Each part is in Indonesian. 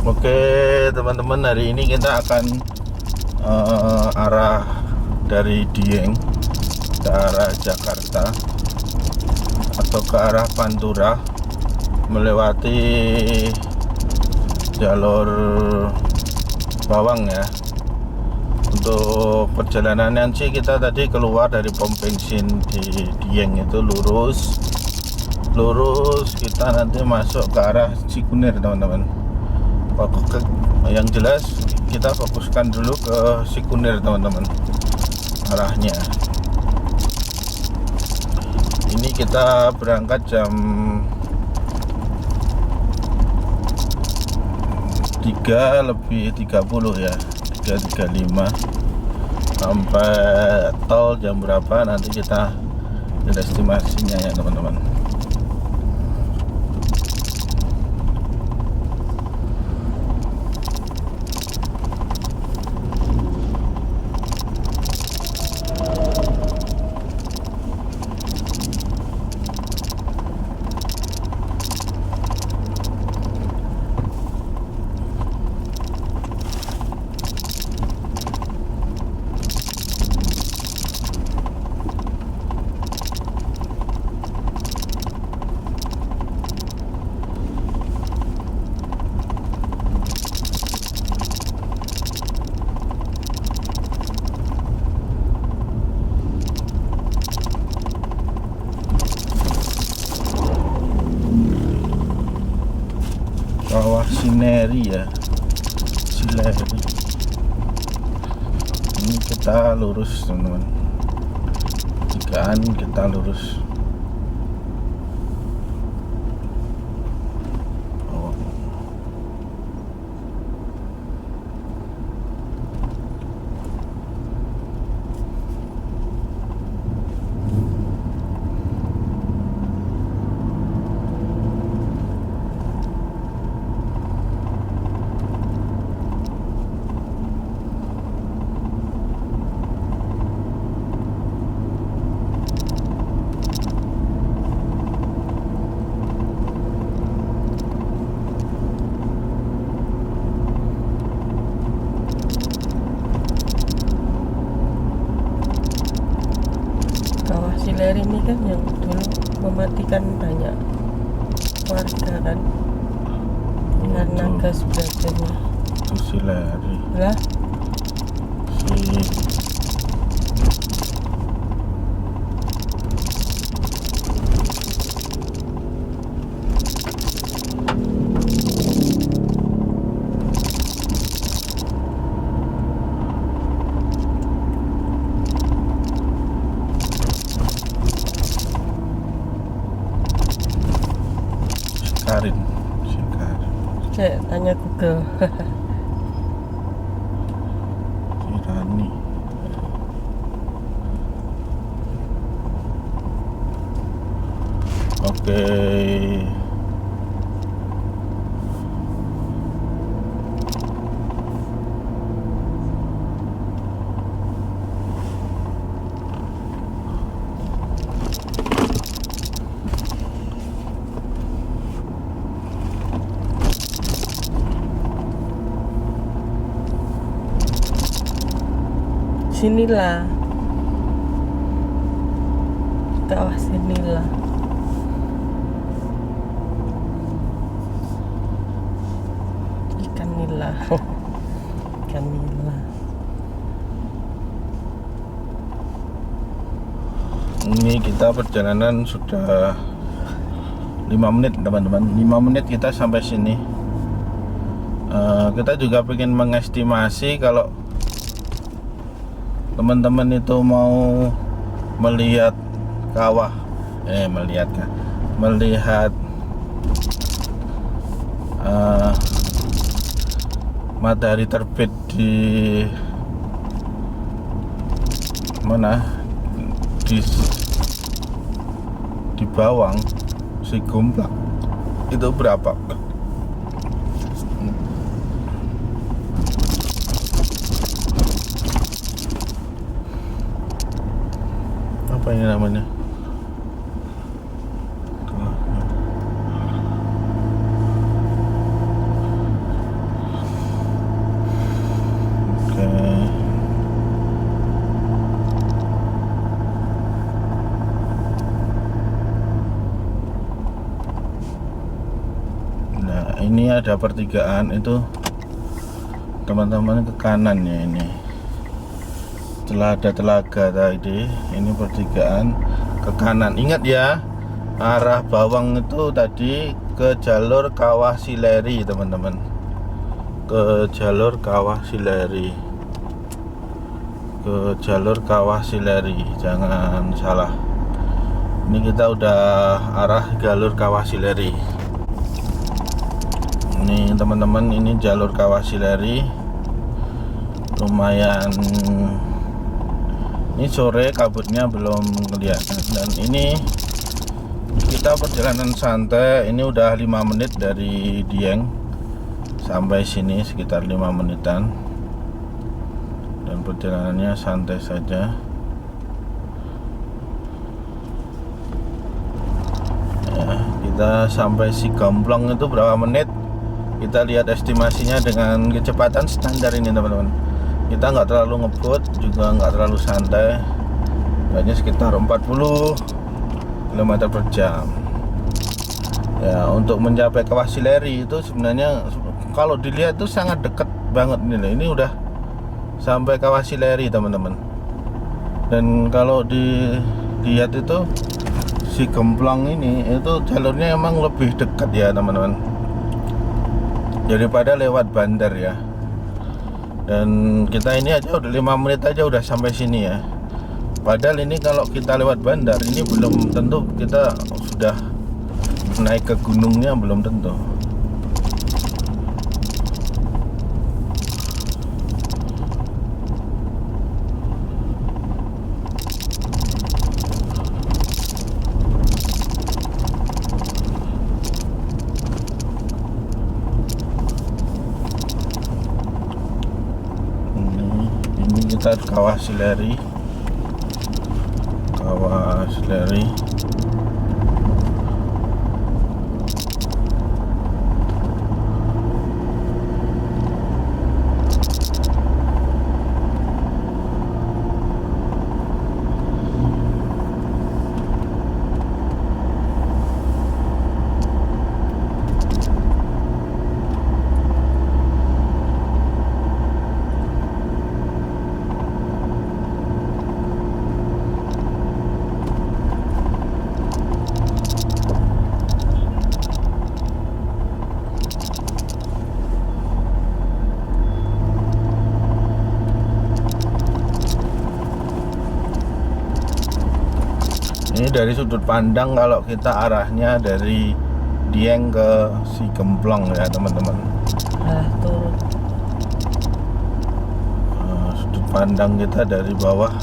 Oke teman-teman, hari ini kita akan arah dari Dieng ke arah Jakarta atau ke arah Pantura melewati jalur Bawang ya. Untuk perjalanannya sih kita tadi keluar dari pom bensin di Dieng itu lurus kita nanti masuk ke arah Cikunir teman-teman. Yang jelas kita fokuskan dulu ke Cikunir teman-teman arahnya. Ini kita berangkat jam 3:30 ya, 3:35. Sampai tol jam berapa nanti kita lihat estimasinya ya teman-teman. Kawah Sineri ya, Sileri. Ini kita lurus teman-teman, kita lurus. Sileri ini kan yang dulu mematikan banyak warga kan karena gas beracunnya. Itu Sileri lah Sikarin. Saya tanya Google. Kirani. Oke. Sinilah, kawah sinilah. Ikan nila. Ikan nila. Ini kita perjalanan sudah 5 menit teman-teman. 5 menit kita sampai sini. Kita juga ingin mengestimasi kalau teman-teman itu mau melihat kawah, melihat matahari terbit di mana, di Bawang Sigumplak itu berapa? Apa ini namanya? Ya, ini ada pertigaan itu teman-teman, ke kanan ya ini. Setelah ada telaga tadi, ini pertigaan ke kanan. Ingat ya, arah Bawang itu tadi ke jalur Kawah Sileri teman-teman. Ke jalur Kawah Sileri. Ke jalur Kawah Sileri, jangan salah. Ini kita udah arah jalur Kawah Sileri. Ini teman-teman, ini jalur Kawah Sileri. Lumayan, ini sore kabutnya belum kelihatan. Dan ini kita perjalanan santai. Ini udah 5 menit dari Dieng sampai sini, sekitar 5 menitan. Dan perjalanannya santai saja. Ya, kita sampai Sigomplong itu berapa menit? Kita lihat estimasinya dengan kecepatan standar ini teman-teman. Kita nggak terlalu ngebut, juga nggak terlalu santai. Hanya sekitar 40 km per jam. Ya, untuk mencapai Kawah Sileri itu sebenarnya kalau dilihat itu sangat dekat banget ini. Ini udah sampai Kawah Sileri teman-teman. Dan kalau dilihat itu Sigomplong ini itu jalurnya emang lebih dekat ya teman-teman, daripada lewat bandar ya. Dan kita ini aja udah 5 menit aja udah sampai sini ya. Padahal ini kalau kita lewat bandar ini belum tentu kita sudah naik ke gunungnya, belum tentu. Ini kita Kawah Sileri. Kawah Sileri. Ini dari sudut pandang kalau kita arahnya dari Dieng ke Sigomplong ya teman-teman. Turun. Sudut pandang kita dari bawah.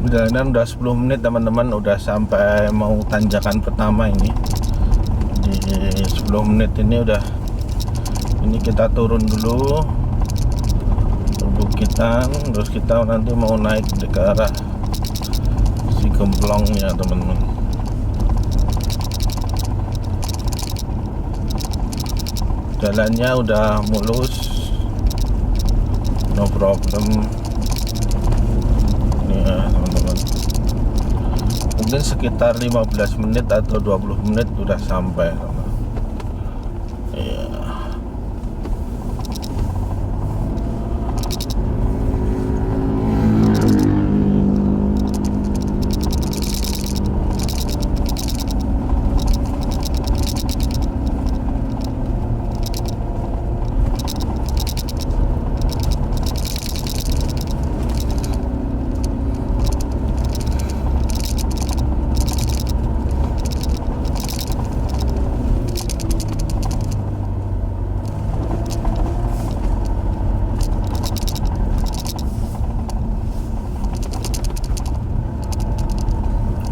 perjalanan udah 10 menit teman-teman, udah sampai mau tanjakan pertama ini. Di 10 menit ini udah, ini kita turun dulu perbukitan, terus kita nanti mau naik ke arah si Gemplongnya teman-teman. Jalannya udah mulus, no problem. Ini ya teman-teman, mungkin sekitar 15 menit atau 20 menit udah sampai. Iya.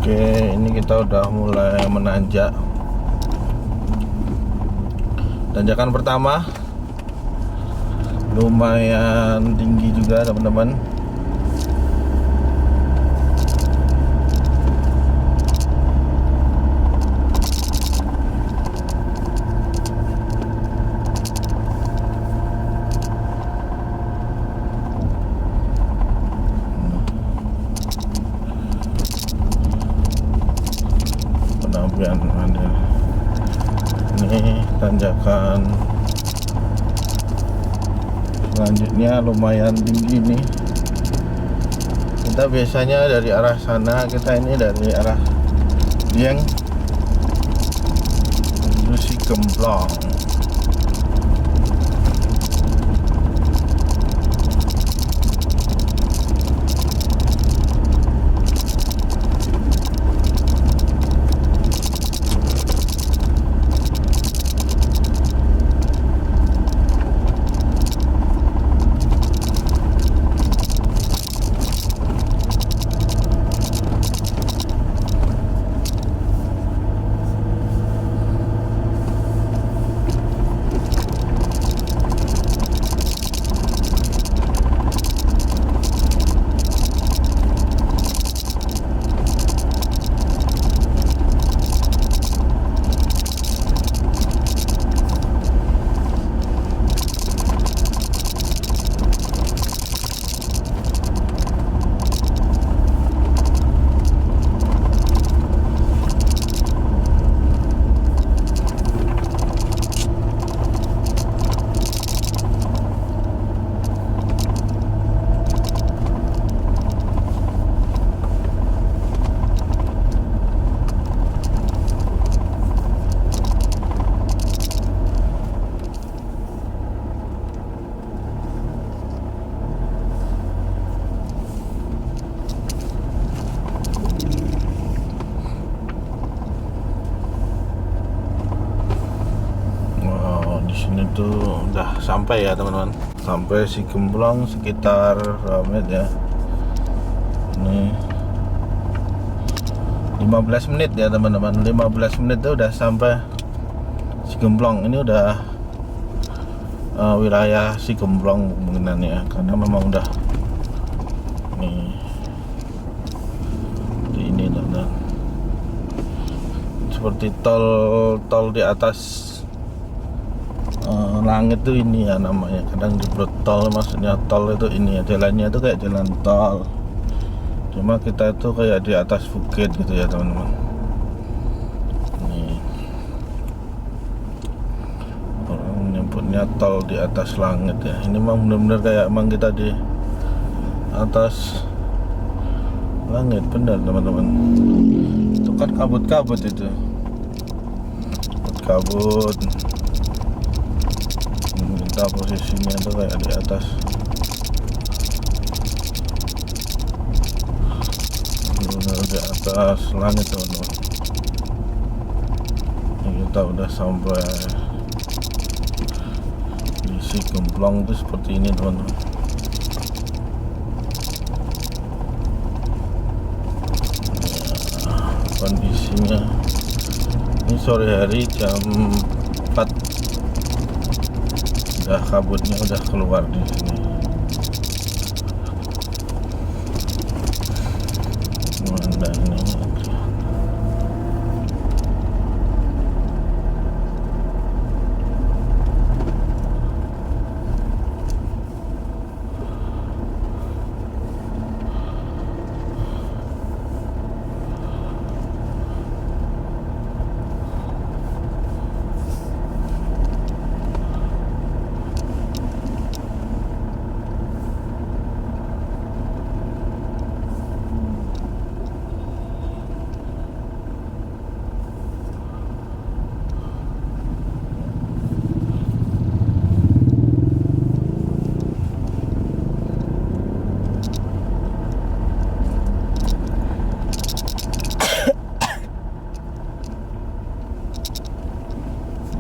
Oke, ini kita udah mulai menanjak. Tanjakan pertama lumayan tinggi juga teman-teman. Ini tanjakan selanjutnya lumayan tinggi nih. Kita biasanya dari arah sana, kita ini dari arah Dieng menuju si Gemplong. Ini tuh udah sampai ya teman-teman, sampai si Gemplong sekitar berapa menit ya, ini 15 menit ya teman-teman. 15 menit tuh udah sampai si Gemplong. Ini udah wilayah si Gemplong kemungkinan ya, karena memang udah nih ini teman-teman, seperti tol di atas langit tuh ini ya namanya. Kadang disebut tol, maksudnya tol itu ini ya, jalannya itu kayak jalan tol, cuma kita itu kayak di atas bukit gitu ya teman-teman. Ini orang menyebutnya tol di atas langit ya. Ini memang benar-benar kayak emang kita di atas langit, benar teman-teman. Itu kan kabut-kabut itu, kabut. Kita posisinya itu kayak di atas, di atas langit teman-teman. Ini kita udah sampai di si Gemplong itu seperti ini teman-teman. kondisinya. Ini sore hari jam 4, udah kabutnya udah keluar di sini. Mana ini?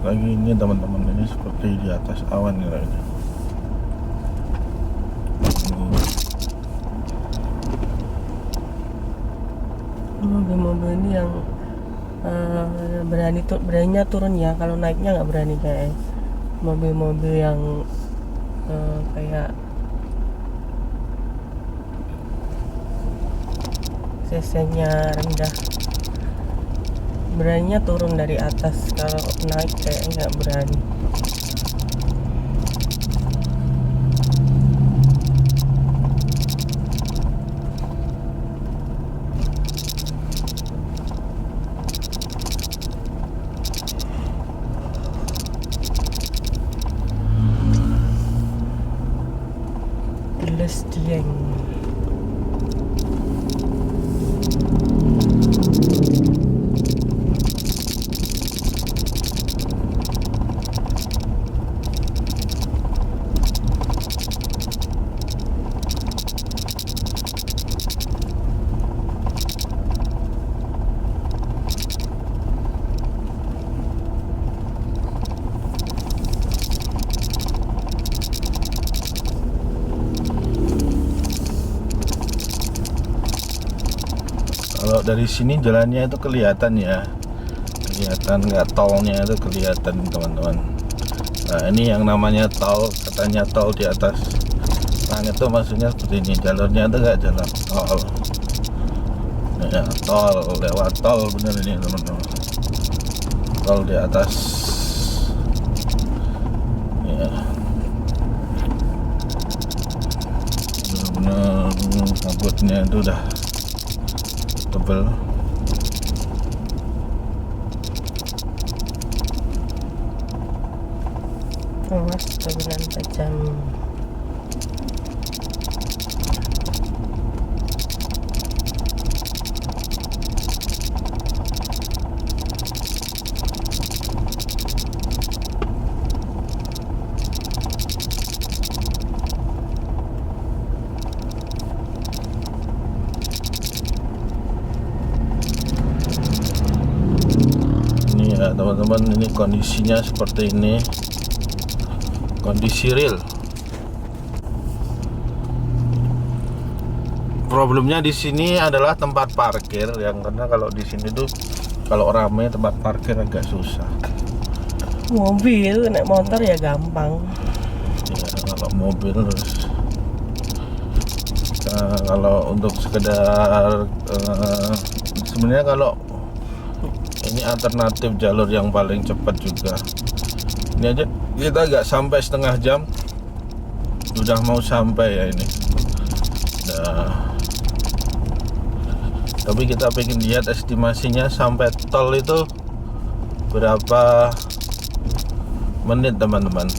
Lagi ini teman-teman, ini seperti di atas awan nih kayaknya. Mobil-mobil ini yang beraninya turun ya, kalau naiknya nggak berani kayak mobil-mobil yang kayak cc-nya rendah, beraninya turun dari atas. Kalau naik kayak nggak berani. Teles Dieng. Kalau dari sini jalannya itu kelihatan ya, kelihatan nggak, tolnya itu kelihatan teman-teman. Nah ini yang namanya tol, katanya tol di atas langit itu maksudnya seperti ini, jalurnya itu nggak jalan tol ya, tol lewat tol bener ini teman-teman, tol di atas ya, bener-bener kabutnya itu udah tebel. Awas turunan tajam. Ya teman-teman, ini kondisinya seperti ini, kondisi real. Problemnya di sini adalah tempat parkir, yang karena kalau di sini tuh kalau ramai tempat parkir agak susah. Mobil naik motor ya gampang. Ya, kalau mobil terus kalau untuk sekedar sebenarnya kalau ini alternatif jalur yang paling cepat juga. Ini aja kita nggak sampai setengah jam sudah mau sampai ya ini. Nah, tapi kita pengen lihat estimasinya sampai tol itu berapa menit teman-teman,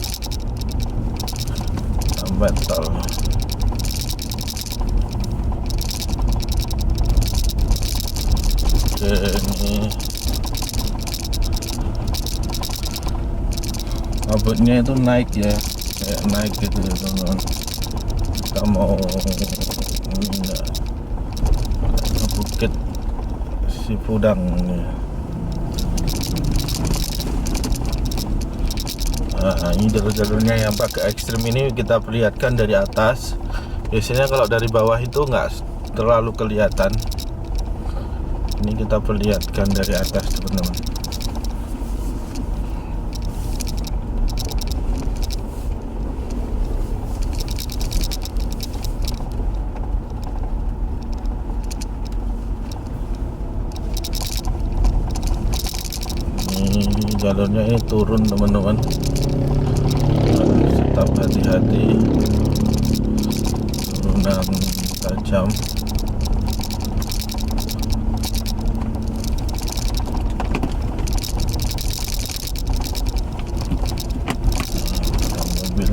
sampai tol. Oke, ini kabutnya itu naik ya, kayak naik gitu ya teman-teman. Kita mau ini enggak ke Bukit Sipudang ini. Nah, ini jalur-jalurnya yang pakai ekstrim ini kita perlihatkan dari atas. Biasanya kalau dari bawah itu nggak terlalu kelihatan. Ini kita perlihatkan dari atas teman-teman. Ini jalurnya ini turun teman-teman, harus tetap hati-hati, turunan tajam. Mobil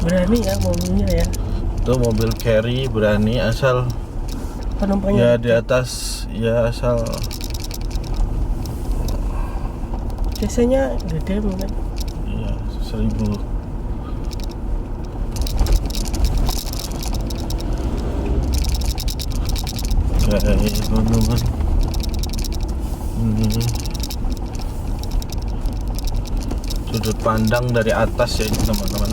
Berani ya mobilnya ya. itu mobil carry berani, asal Penumpangnya ya di atas, ya asal biasanya gede mungkin. ya 1000. Oke teman-teman, ini sudut pandang dari atas ya ini teman-teman.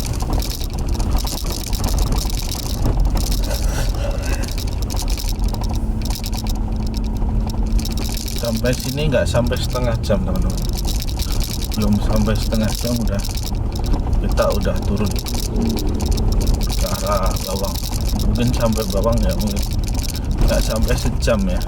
Sampai sini nggak sampai setengah jam teman-teman, belum sampai setengah jam kita udah turun ke arah Bawang. Mungkin sampai Bawang ya, mungkin nggak sampai sejam ya.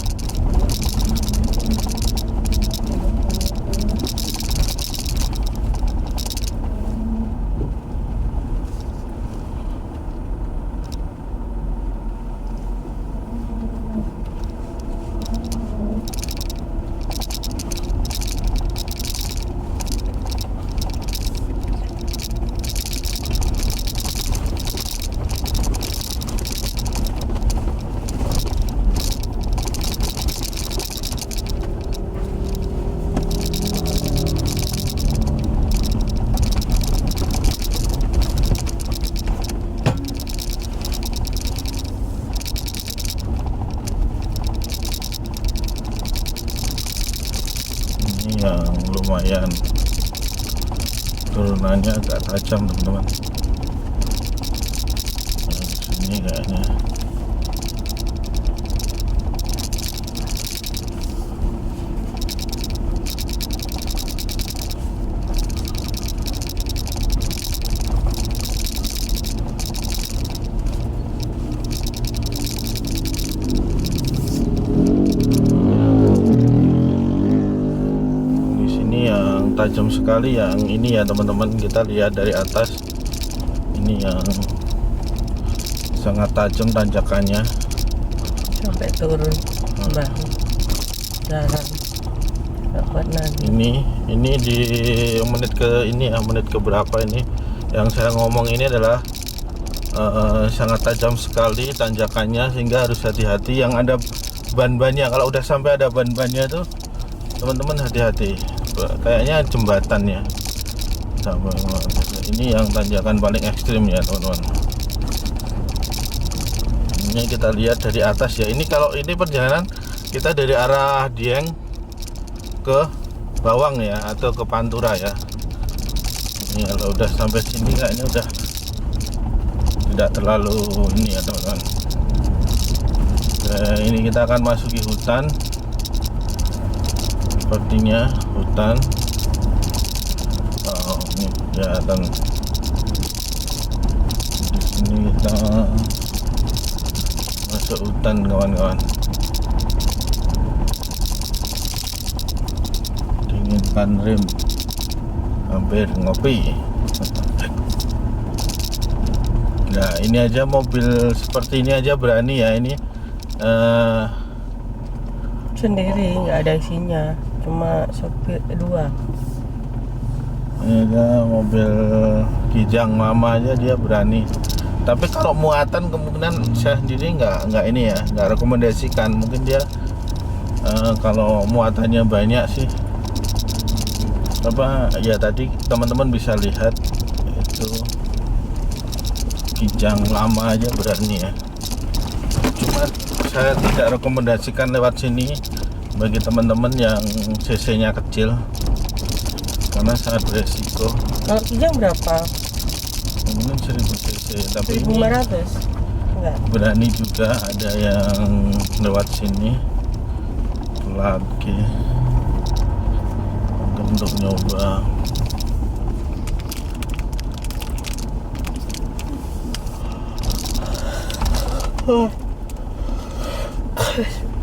Ini yang lumayan turunannya agak tajam teman-teman. Nah, di sini kayaknya tajam sekali yang ini ya teman-teman. Kita lihat dari atas, ini yang sangat tajam tanjakannya Sampai turun bahu jalan dapat nanti. ini di menit ke ini ya, menit ke berapa ini yang saya ngomong ini adalah sangat tajam sekali tanjakannya, sehingga harus hati-hati yang ada ban-bannya. Kalau udah sampai ada ban-bannya tuh teman-teman hati-hati, kayaknya jembatan ya. Ini yang tanjakan paling ekstrim ya teman-teman. Ini kita lihat dari atas ya. Ini kalau ini perjalanan kita dari arah Dieng ke Bawang ya, atau ke Pantura ya. Ini kalau udah sampai sini kayaknya udah tidak terlalu ini ya teman-teman. Ini kita akan masuki hutan. Sepertinya hutan. Oh, ini kelihatan. Di sini kita masuk hutan kawan-kawan. Dinginkan rem, hampir ngopi. Nah ini aja mobil seperti ini aja berani ya ini. Sendiri nggak ada isinya, cuma sopir dua. Ini ada mobil Kijang lama aja dia berani. Tapi kalau muatan kemungkinan saya sendiri nggak ini ya, nggak rekomendasikan. Mungkin dia kalau muatannya banyak sih, apa ya, tadi teman-teman bisa lihat itu Kijang lama aja berani ya. Cuma saya tidak rekomendasikan lewat sini bagi teman-teman yang cc-nya kecil, karena sangat beresiko. Kalau Kijang berapa? Mungkin 1000 cc, tapi ini 1500? Enggak. berani juga ada yang lewat sini. lagi untuk nyoba.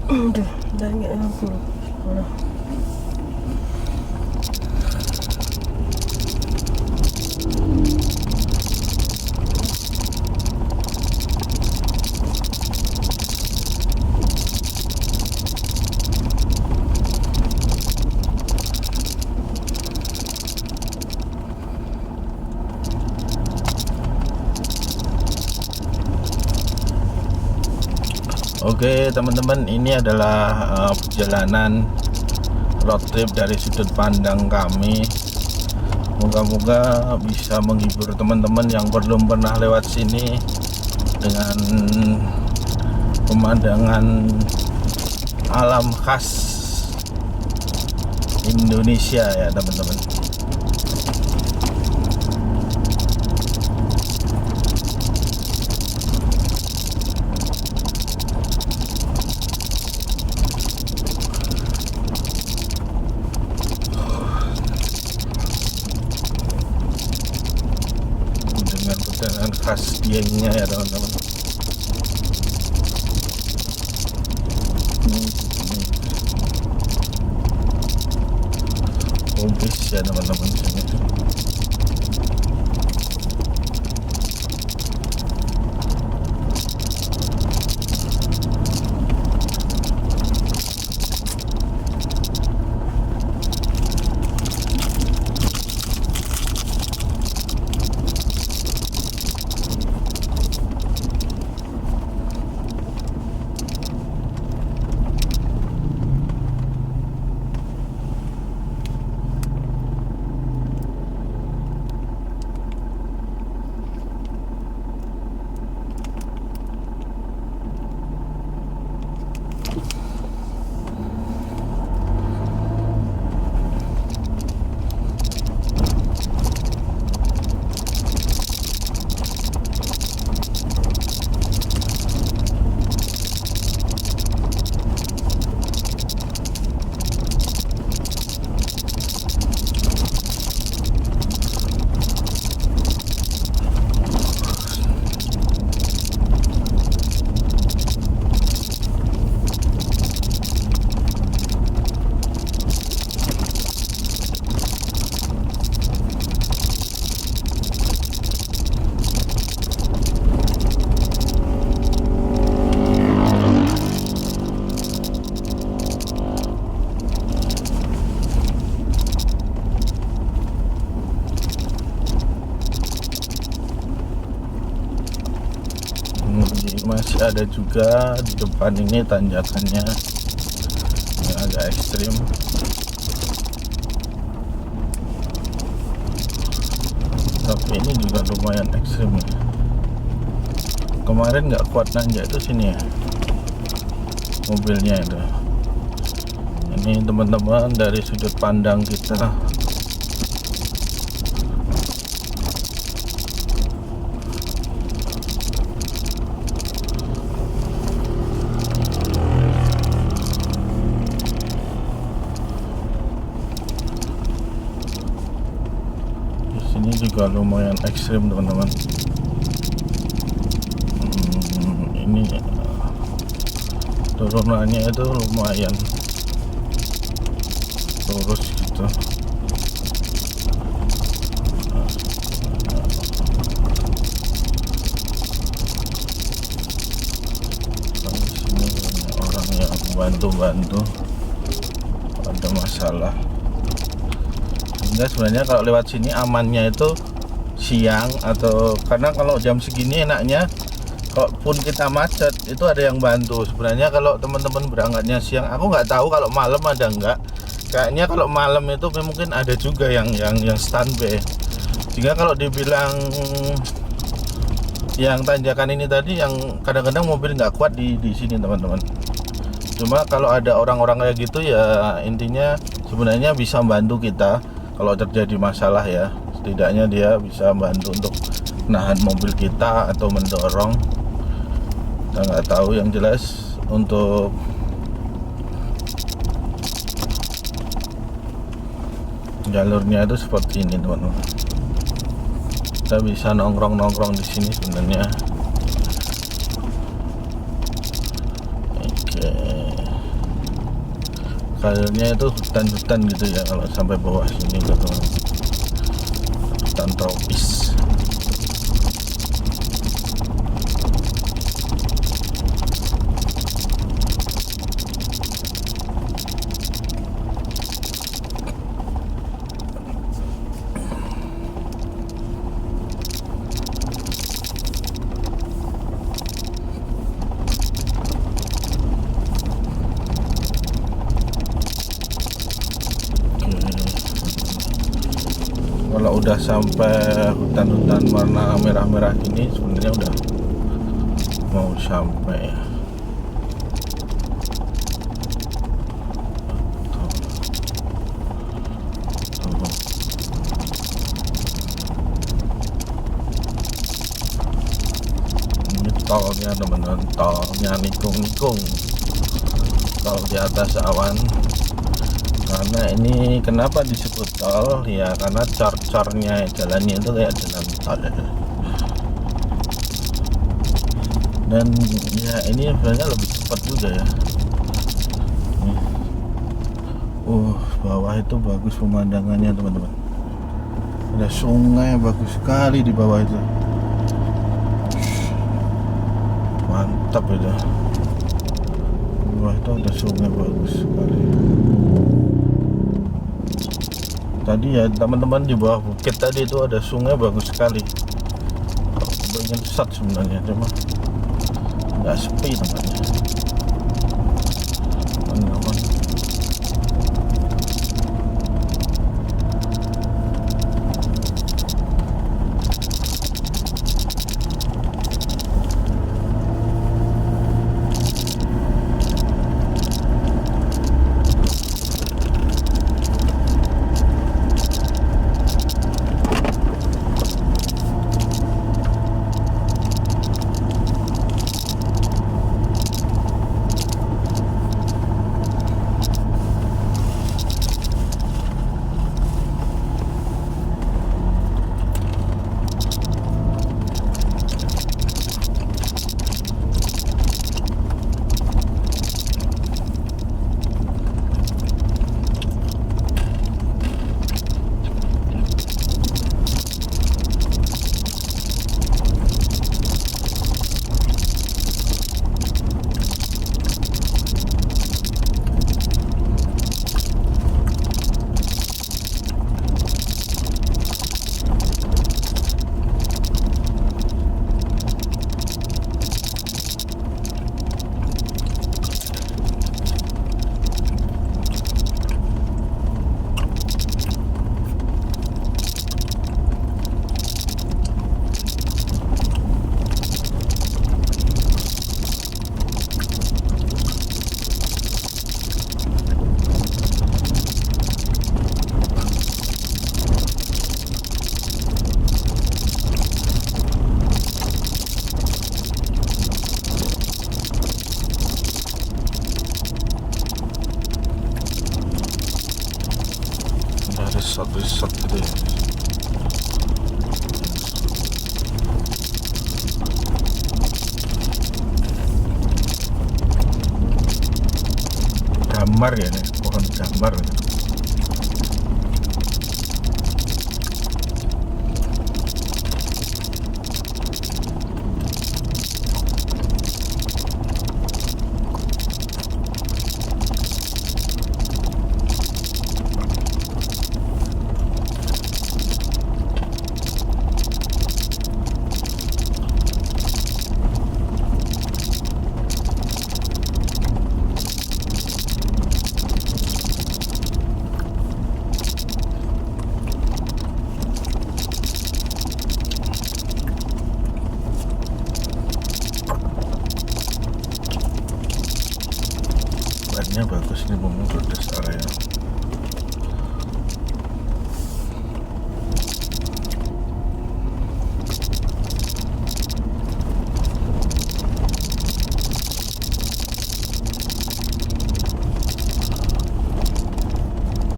Udah nggak aku. Oke teman-teman, ini adalah perjalanan road trip dari sudut pandang kami. Moga-moga bisa menghibur teman-teman yang belum pernah lewat sini dengan pemandangan alam khas Indonesia ya teman-teman. Dengan khas dianya ya teman-teman. Kubis ya teman-teman sini. Masih ada juga di depan ini tanjakannya yang agak ekstrim. Tapi ini juga lumayan ekstrim ya. Kemarin nggak kuat nanjak itu sini ya mobilnya itu. Ini teman-teman dari sudut pandang kita. Ini juga lumayan ekstrim teman-teman. Ini turunannya itu lumayan lurus gitu. Di sini banyak orang yang bantu ada masalah. Sebenarnya kalau lewat sini amannya itu siang, atau karena kalau jam segini enaknya kalaupun kita macet itu ada yang bantu. Sebenarnya kalau teman-teman berangkatnya siang, aku nggak tahu kalau malam ada nggak. Kayaknya kalau malam itu mungkin ada juga yang standby. Jika kalau dibilang yang tanjakan ini tadi yang kadang-kadang mobil nggak kuat di sini teman-teman. Cuma kalau ada orang-orang kayak gitu ya intinya sebenarnya bisa membantu kita. Kalau terjadi masalah ya, setidaknya dia bisa bantu untuk nahan mobil kita atau mendorong. Kita nggak tahu, yang jelas untuk jalurnya itu seperti ini teman-teman. Kita bisa nongkrong di sini sebenarnya. Oke, kayaknya itu hutan-hutan gitu ya kalau sampai bawah sini teman-teman, hutan tropis. Kalau udah sampai hutan-hutan warna merah-merah ini sebenarnya udah mau sampai ya. Ini tolnya teman-teman, tolnya nikung-nikung tol di atas awan. Karena ini kenapa disebut tol ya, karena cor-cornya jalannya itu kayak jalan tol. Dan ya ini sebenarnya lebih cepat juga ya. Bawah itu bagus pemandangannya teman-teman. Ada sungai bagus sekali di bawah itu. Mantap itu. Di bawah itu ada sungai bagus sekali. Tadi ya teman-teman, di bawah bukit tadi itu ada sungai bagus sekali. Pengen sat sebenarnya, cuma nggak sepi tempatnya. Teman-teman, resort gitu ya. Gambar ya nih, pohon gambar gitu.